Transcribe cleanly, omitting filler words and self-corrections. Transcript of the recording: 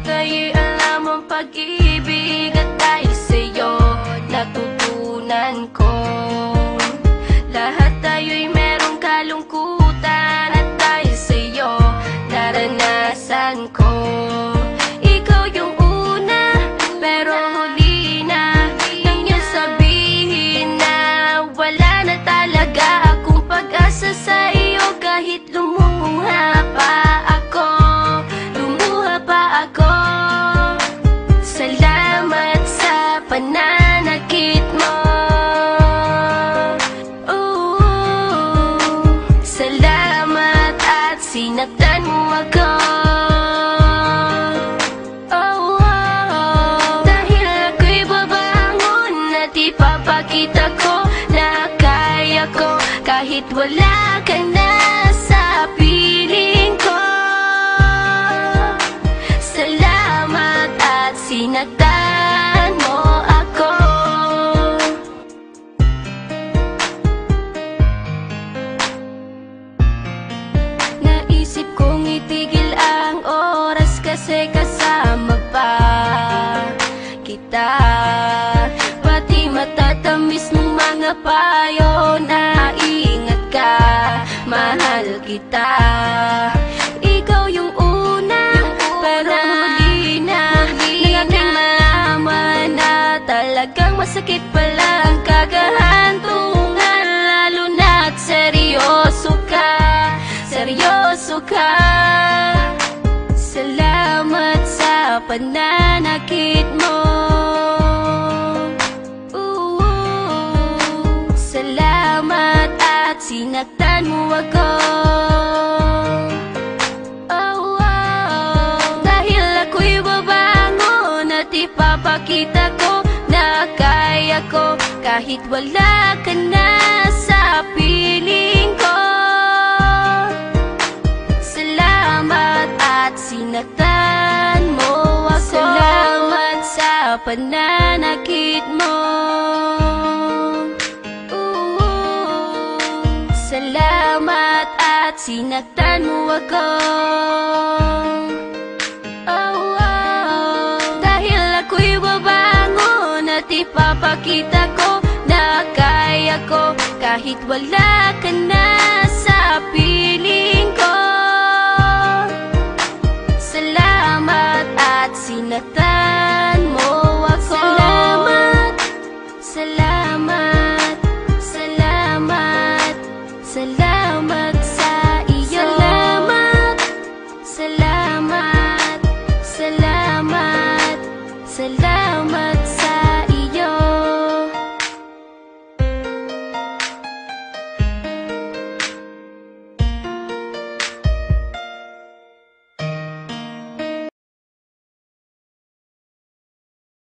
tayo'y alam ang pag-ibig, at dahil sa'yo natutunan ko. Lahat tayo'y merong kalungkutan, at dahil sa'yo naranasan ko. Ikaw yung una, pero huli na, nang iyong sabihin na wala na talaga akong pag-asa sa iyo. Kahit lumuha pa ako, salamat sa pananakit mo. Salamat at sinaktan mo ako. Dahil ako'y babangon at ipapakita ko na kaya ko, kahit wala ka na sa piling ko. Salamat at sinaktan mo ako. Naisip kong itigil ang oras kasi kasama pa kita. Pati matatamis mong mga payo na ingat ka, mahal kita. Ikaw yung una, pero huli na, nang aking malaman na talagang masakit pala ang kagahantungan. Lalo na't seryoso ka, seryoso ka. Salamat sa pananakit mo. Salamat at sinaktan mo ako. Dahil ako'y babangon at ipapakita ko na kaya ko, kahit wala ka na sa piling ko. Salamat at sinaktan mo ako. Salamat sa pananakit mo. Salamat at sinaktan mo ako. Dahil ako'y babangon at ipapakita ko na kaya ko, kahit wala ka na sa piling ko.